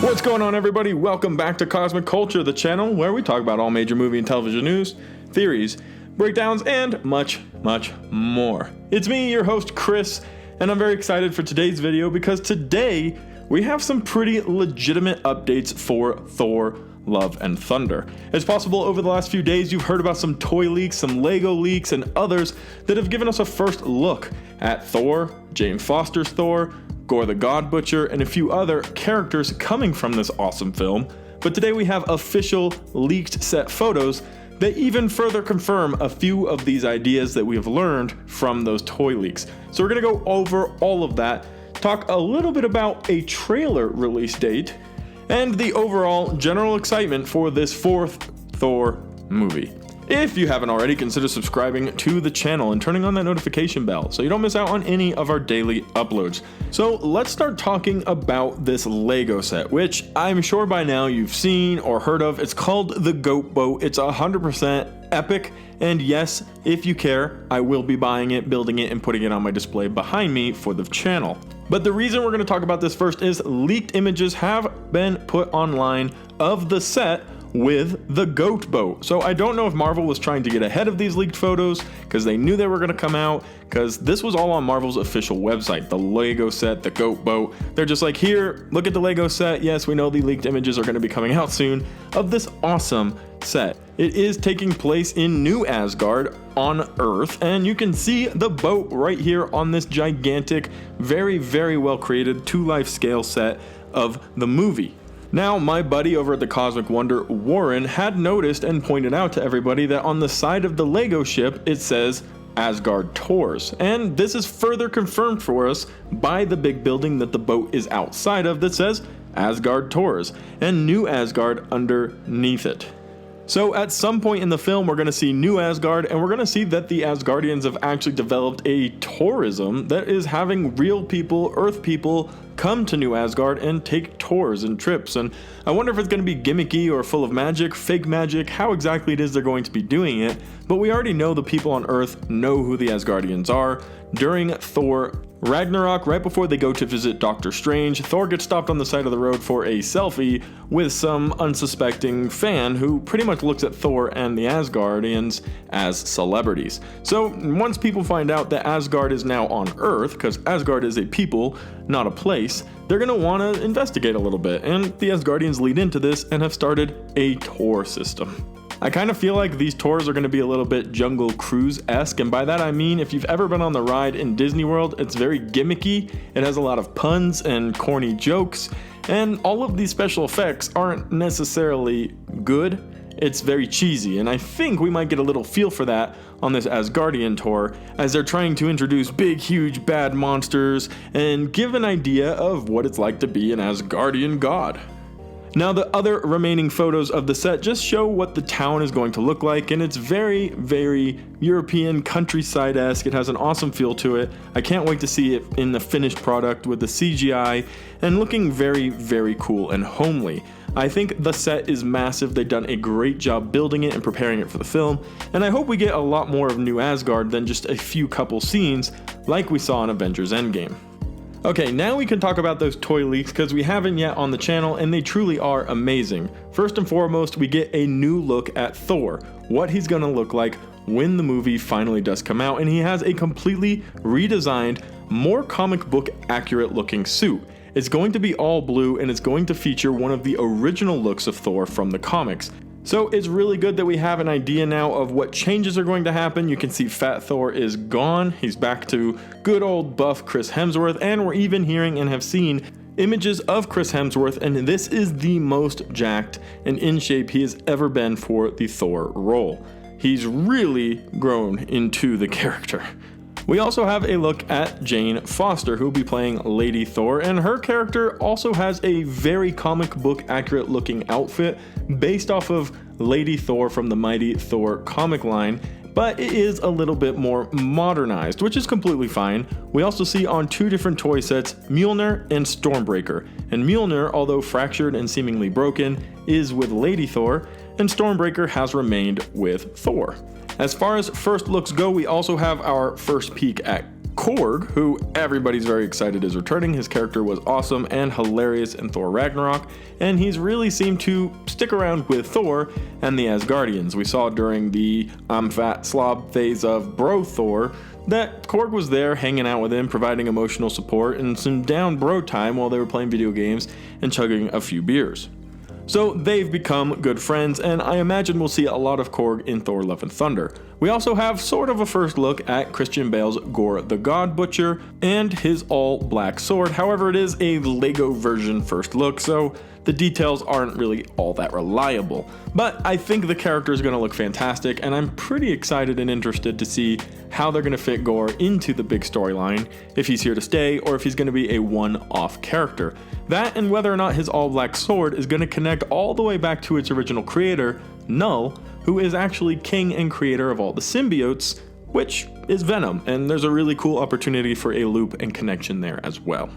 What's going on, everybody? Welcome back to Cosmic Culture, the channel where we talk about all major movie and television news, theories, breakdowns, and much, much more. It's me, your host, Chris, and I'm very excited for today's video because today we have some pretty legitimate updates for Thor: Love and Thunder. As possible, over the last few days, you've heard about some toy leaks, some Lego leaks, and others that have given us a first look at Thor, Jane Foster's Thor, Gorr the God Butcher, and a few other characters coming from this awesome film. But today we have official leaked set photos that even further confirm a few of these ideas that we have learned from those toy leaks. So we're gonna go over all of that, talk a little bit about a trailer release date, and the overall general excitement for this fourth Thor movie. If you haven't already, consider subscribing to the channel and turning on that notification bell so you don't miss out on any of our daily uploads. So let's start talking about this Lego set, which I'm sure by now you've seen or heard of. It's called the Goat Boat. It's 100% epic, and yes, if you care, I will be buying it, building it, and putting it on my display behind me for the channel. But the reason we're going to talk about this first is leaked images have been put online of the set with the Goat Boat. So I don't know if Marvel was trying to get ahead of these leaked photos because they knew they were going to come out, because this was all on Marvel's official website. The Lego set, the Goat Boat, they're just like, here, look at the Lego set. Yes, we know the leaked images are going to be coming out soon of this awesome set. It is taking place in New Asgard on Earth, and you can see the boat right here on this gigantic, very, very well created 2-life scale set of the movie. Now, my buddy over at the Cosmic Wonder, Warren, had noticed and pointed out to everybody that on the side of the Lego ship, it says Asgard Tours. And this is further confirmed for us by the big building that the boat is outside of that says Asgard Tours, and New Asgard underneath it. So at some point in the film, we're going to see New Asgard, and we're going to see that the Asgardians have actually developed a tourism that is having real people, Earth people, come to New Asgard and take tours and trips. And I wonder if it's going to be gimmicky or full of magic, fake magic, how exactly it is they're going to be doing it. But we already know the people on Earth know who the Asgardians are. During Thor Ragnarok, right before they go to visit Doctor Strange, Thor gets stopped on the side of the road for a selfie with some unsuspecting fan who pretty much looks at Thor and the Asgardians as celebrities. So once people find out that Asgard is now on Earth, because Asgard is a people, not a place, they're going to want to investigate a little bit, and the Asgardians lead into this and have started a tour system. I kind of feel like these tours are going to be a little bit Jungle Cruise-esque, and by that I mean if you've ever been on the ride in Disney World, it's very gimmicky, it has a lot of puns and corny jokes, and all of these special effects aren't necessarily good. It's very cheesy, and I think we might get a little feel for that on this Asgardian tour as they're trying to introduce big, huge, bad monsters and give an idea of what it's like to be an Asgardian god. Now, the other remaining photos of the set just show what the town is going to look like, and it's very, very European countryside-esque. It has an awesome feel to it. I can't wait to see it in the finished product with the CGI and looking very, very cool and homely. I think the set is massive. They've done a great job building it and preparing it for the film, and I hope we get a lot more of New Asgard than just a few couple scenes like we saw in Avengers Endgame. Okay, now we can talk about those toy leaks because we haven't yet on the channel, and they truly are amazing. First and foremost, we get a new look at Thor, what he's gonna look like when the movie finally does come out, and he has a completely redesigned, more comic book accurate looking suit. It's going to be all blue, and it's going to feature one of the original looks of Thor from the comics. So it's really good that we have an idea now of what changes are going to happen. You can see Fat Thor is gone. He's back to good old buff Chris Hemsworth, and we're even hearing and have seen images of Chris Hemsworth, and this is the most jacked and in shape he has ever been for the Thor role. He's really grown into the character. We also have a look at Jane Foster, who will be playing Lady Thor, and her character also has a very comic book accurate looking outfit based off of Lady Thor from the Mighty Thor comic line, but it is a little bit more modernized, which is completely fine. We also see on two different toy sets Mjolnir and Stormbreaker, and Mjolnir, although fractured and seemingly broken, is with Lady Thor, and Stormbreaker has remained with Thor. As far as first looks go, we also have our first peek at Korg, who everybody's very excited is returning. His character was awesome and hilarious in Thor Ragnarok, and he's really seemed to stick around with Thor and the Asgardians. We saw during the I'm fat slob phase of Bro Thor that Korg was there hanging out with him, providing emotional support and some down bro time while they were playing video games and chugging a few beers. So they've become good friends, and I imagine we'll see a lot of Korg in Thor Love and Thunder. We also have sort of a first look at Christian Bale's Gorr the God Butcher and his all-black sword. However, it is a Lego version first look, so the details aren't really all that reliable. But I think the character is going to look fantastic, and I'm pretty excited and interested to see how they're going to fit Gorr into the big storyline, if he's here to stay or if he's going to be a one-off character. That and whether or not his all-black sword is going to connect all the way back to its original creator, Knull, who is actually king and creator of all the symbiotes, which is Venom, and there's a really cool opportunity for a loop and connection there as well.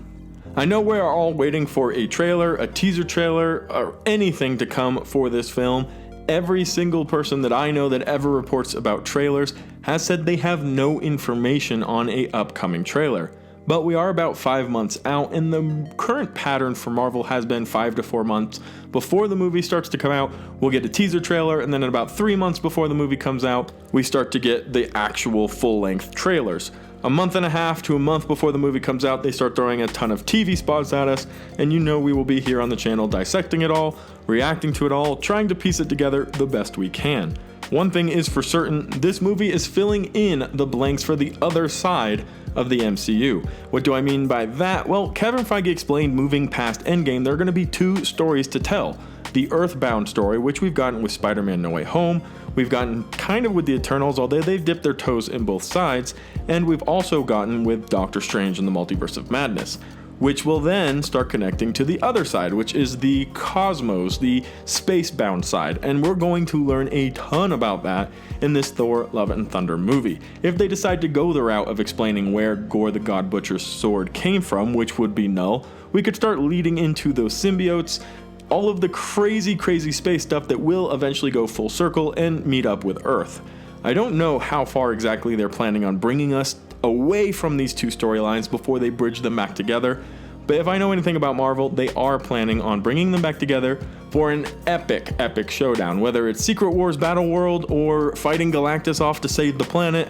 I know we are all waiting for a trailer, a teaser trailer, or anything to come for this film. Every single person that I know that ever reports about trailers has said they have no information on a upcoming trailer. But we are about 5 months out, and the current pattern for Marvel has been 5 to 4 months before the movie starts to come out. We'll get a teaser trailer, and then in about 3 months before the movie comes out, we start to get the actual full-length trailers. A month and a half to a month before the movie comes out, they start throwing a ton of TV spots at us, and you know we will be here on the channel dissecting it all, reacting to it all, trying to piece it together the best we can. One thing is for certain, this movie is filling in the blanks for the other side of the MCU. What do I mean by that? Well, Kevin Feige explained moving past Endgame, there are going to be 2 stories to tell. The Earthbound story, which we've gotten with Spider-Man No Way Home, we've gotten kind of with the Eternals, although they've dipped their toes in both sides, and we've also gotten with Doctor Strange and the Multiverse of Madness, which will then start connecting to the other side, which is the cosmos, the space-bound side, and we're going to learn a ton about that in this Thor Love and Thunder movie. If they decide to go the route of explaining where Gorr the God Butcher's sword came from, which would be Knull, we could start leading into those symbiotes, all of the crazy space stuff that will eventually go full circle and meet up with Earth. I don't know how far exactly they're planning on bringing us away from these 2 storylines before they bridge them back together, but if I know anything about Marvel, they are planning on bringing them back together for an epic showdown, whether it's Secret Wars Battle World or fighting Galactus off to save the planet.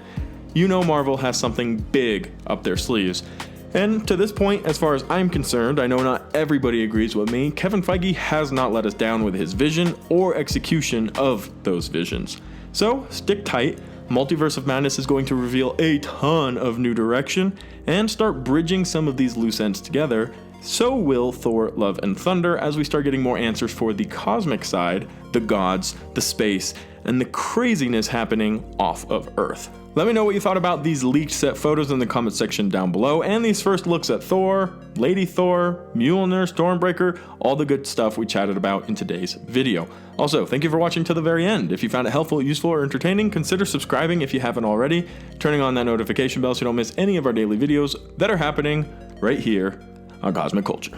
You know Marvel has something big up their sleeves. And to this point, as far as I'm concerned, I know not everybody agrees with me, Kevin Feige has not let us down with his vision or execution of those visions. So stick tight. Multiverse of Madness is going to reveal a ton of new direction and start bridging some of these loose ends together. So will Thor Love and Thunder as we start getting more answers for the cosmic side, the gods, the space, and the craziness happening off of Earth. Let me know what you thought about these leaked set photos in the comment section down below, and these first looks at Thor, Lady Thor, Mjolnir, Stormbreaker, all the good stuff we chatted about in today's video. Also, thank you for watching to the very end. If you found it helpful, useful, or entertaining, consider subscribing if you haven't already, turning on that notification bell so you don't miss any of our daily videos that are happening right here on Cosmic Culture.